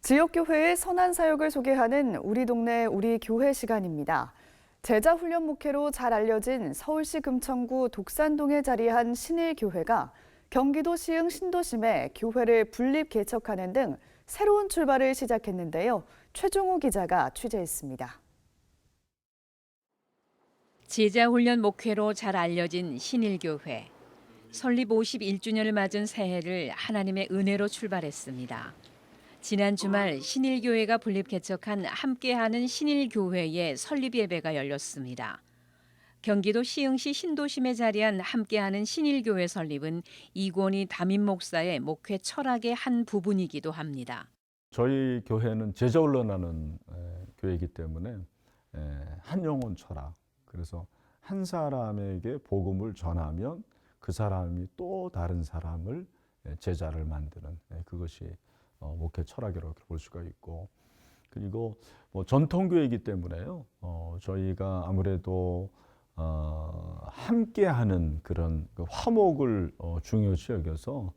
지역교회의 선한 사역을 소개하는 우리 동네 우리 교회 시간입니다. 제자훈련 목회로 잘 알려진 서울시 금천구 독산동에 자리한 신일교회가 경기도 시흥 신도심에 교회를 분립 개척하는 등 새로운 출발을 시작했는데요. 최종호 기자가 취재했습니다. 제자훈련 목회로 잘 알려진 신일교회. 설립 51주년을 맞은 새해를 하나님의 은혜로 출발했습니다. 지난 주말 신일교회가 분립 개척한 함께하는 신일교회의 설립 예배가 열렸습니다. 경기도 시흥시 신도심에 자리한 함께하는 신일교회 설립은 이권희 담임 목사의 목회 철학의 한 부분이기도 합니다. 저희 교회는 제자훈련하는 교회이기 때문에 한 영혼 철학, 그래서 한 사람에게 복음을 전하면 그 사람이 또 다른 사람을 제자를 만드는 그것이 목회 철학이라고 볼 수가 있고, 그리고 전통교회이기 때문에요. 저희가 아무래도 함께하는 그런 화목을 중요시 여겨서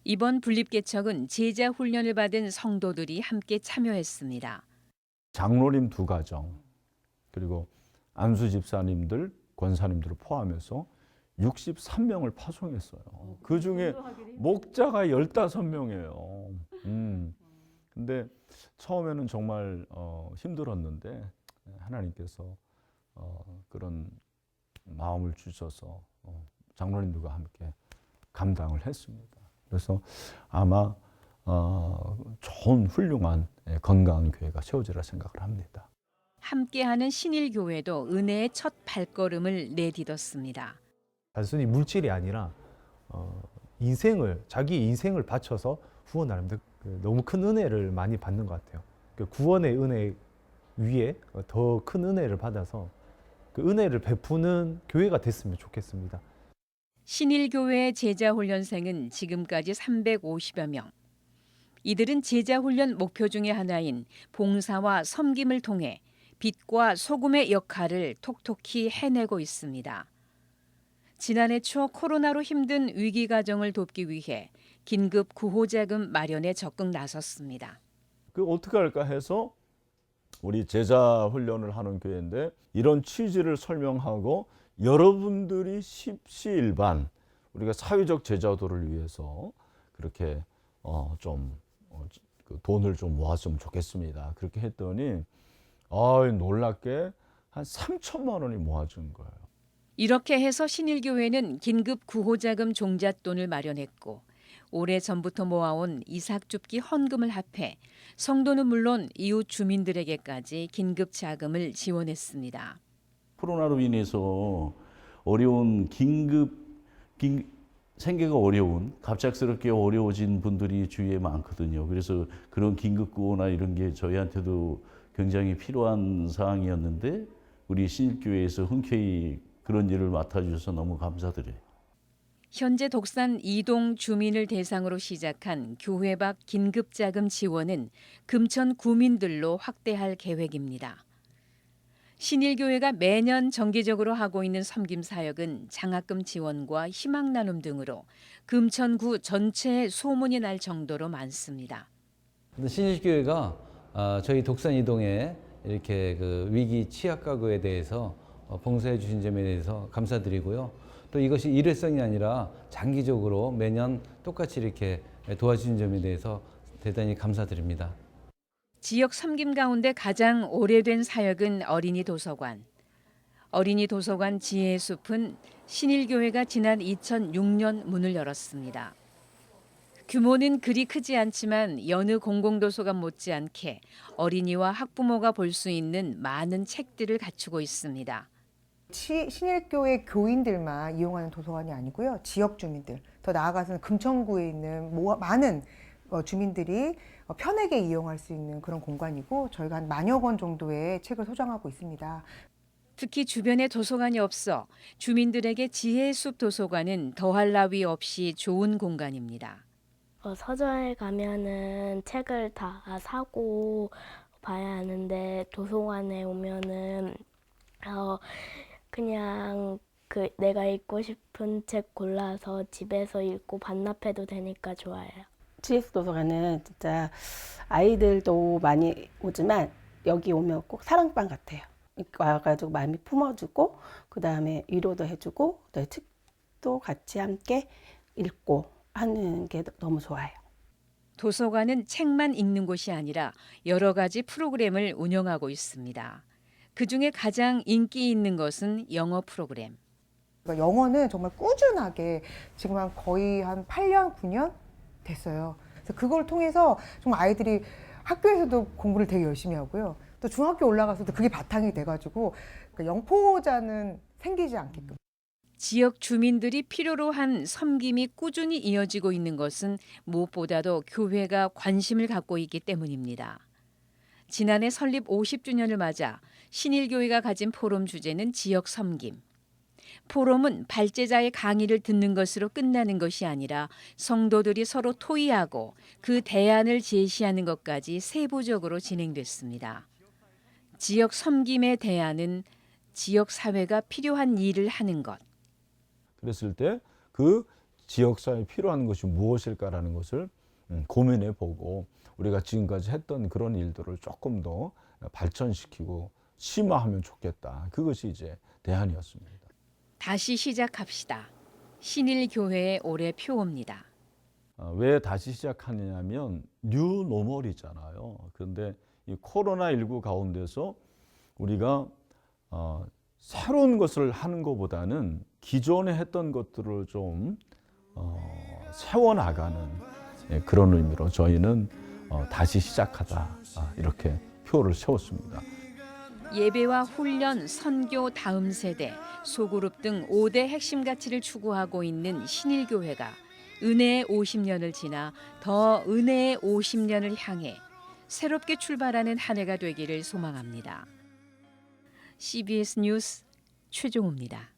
이번 분립 개척은 제자 훈련을 받은 성도들이 함께 참여했습니다. 장로님 2가정, 그리고 안수 집사님들, 권사님들을 포함해서 63명을 파송했어요. 그 중에 목자가 15명이에요. 근데 처음에는 정말 힘들었는데 하나님께서 그런 마음을 주셔서 장로님들과 함께 감당을 했습니다. 그래서 아마 좋은 훌륭한 건강한 교회가 세워지리라 생각을 합니다. 함께하는 신일교회도 은혜의 첫 발걸음을 내딛었습니다. 단순히 물질이 아니라 자기 인생을 바쳐서 후원하는데 너무 큰 은혜를 많이 받는 것 같아요. 구원의 은혜 위에 더 큰 은혜를 받아서 그 은혜를 베푸는 교회가 됐으면 좋겠습니다. 신일교회의 제자훈련생은 지금까지 350여 명. 이들은 제자훈련 목표 중의 하나인 봉사와 섬김을 통해 빛과 소금의 역할을 톡톡히 해내고 있습니다. 지난해 초 코로나로 힘든 위기 가정을 돕기 위해 긴급 구호자금 마련에 적극 나섰습니다. 어떻게 할까 해서 우리 제자 훈련을 하는 교회인데 이런 취지를 설명하고 여러분들이 십시일반 우리가 사회적 제자도를 위해서 그렇게 돈을 좀 모았으면 좋겠습니다. 그렇게 했더니 놀랍게 한 3천만 원이 모아진 거예요. 이렇게 해서 신일교회는 긴급 구호자금 종잣돈을 마련했고 오래전부터 모아온 이삭줍기 헌금을 합해 성도는 물론 이웃 주민들에게까지 긴급 자금을 지원했습니다. 코로나로 인해서 어려운 생계가 어려운 갑작스럽게 어려워진 분들이 주위에 많거든요. 그래서 그런 긴급 구호나 이런 게 저희한테도 굉장히 필요한 사항이었는데 우리 신일교회에서 흔쾌히 그런 일을 맡아주셔서 너무 감사드려요. 현재 독산 2동 주민을 대상으로 시작한 교회 밖 긴급자금 지원은 금천 구민들로 확대할 계획입니다. 신일교회가 매년 정기적으로 하고 있는 섬김 사역은 장학금 지원과 희망 나눔 등으로 금천구 전체에 소문이 날 정도로 많습니다. 신일교회가 저희 독산 이동에 이렇게 그 위기 취약 가구에 대해서 봉사해 주신 점에 대해서 감사드리고요. 또 이것이 일회성이 아니라 장기적으로 매년 똑같이 이렇게 도와주신 점에 대해서 대단히 감사드립니다. 지역 섬김 가운데 가장 오래된 사역은 어린이 도서관. 어린이 도서관 지혜의 숲은 신일교회가 지난 2006년 문을 열었습니다. 규모는 그리 크지 않지만 여느 공공도서관 못지않게 어린이와 학부모가 볼 수 있는 많은 책들을 갖추고 있습니다. 신일교회 교인들만 이용하는 도서관이 아니고요. 지역 주민들, 더 나아가서는 금천구에 있는 많은 주민들이 편하게 이용할 수 있는 그런 공간이고 저희가 한 10,000여 권 정도의 책을 소장하고 있습니다. 특히 주변에 도서관이 없어 주민들에게 지혜의 숲 도서관은 더할 나위 없이 좋은 공간입니다. 서점에 가면은 책을 다 사고 봐야 하는데 도서관에 오면은 그냥 내가 읽고 싶은 책 골라서 집에서 읽고 반납해도 되니까 좋아요. GS 도서관은 진짜 아이들도 많이 오지만 여기 오면 꼭 사랑방 같아요. 와가지고 마음이 품어주고 그 다음에 위로도 해주고 책도 같이 함께 읽고 하는 게 너무 좋아요. 도서관은 책만 읽는 곳이 아니라 여러 가지 프로그램을 운영하고 있습니다. 그중에 가장 인기 있는 것은 영어 프로그램. 그러니까 영어는 정말 꾸준하게 지금 한 거의 한 8년, 9년 됐어요. 그래서 그걸 통해서 정말 아이들이 학교에서도 공부를 되게 열심히 하고요. 또 중학교 올라가서도 그게 바탕이 돼가지고 그러니까 영포자는 생기지 않게끔. 지역 주민들이 필요로 한 섬김이 꾸준히 이어지고 있는 것은 무엇보다도 교회가 관심을 갖고 있기 때문입니다. 지난해 설립 50주년을 맞아 신일교회가 가진 포럼 주제는 지역 섬김. 포럼은 발제자의 강의를 듣는 것으로 끝나는 것이 아니라 성도들이 서로 토의하고 그 대안을 제시하는 것까지 세부적으로 진행됐습니다. 지역 섬김의 대안은 지역 사회가 필요한 일을 하는 것. 그랬을 때 그 지역사회에 필요한 것이 무엇일까라는 것을 고민해 보고 우리가 지금까지 했던 그런 일들을 조금 더 발전시키고 심화하면 좋겠다. 그것이 이제 대안이었습니다. 다시 시작합시다. 신일교회의 올해 표어입니다. 왜 다시 시작하느냐면 뉴노멀이잖아요. 그런데 이 코로나19 가운데서 우리가 새로운 것을 하는 것보다는 기존에 했던 것들을 좀 세워나가는 그런 의미로 저희는 다시 시작하자 이렇게 표를 세웠습니다. 예배와 훈련, 선교 다음 세대, 소그룹 등 5대 핵심 가치를 추구하고 있는 신일교회가 은혜의 50년을 지나 더 은혜의 50년을 향해 새롭게 출발하는 한 해가 되기를 소망합니다. CBS 뉴스 최종우입니다.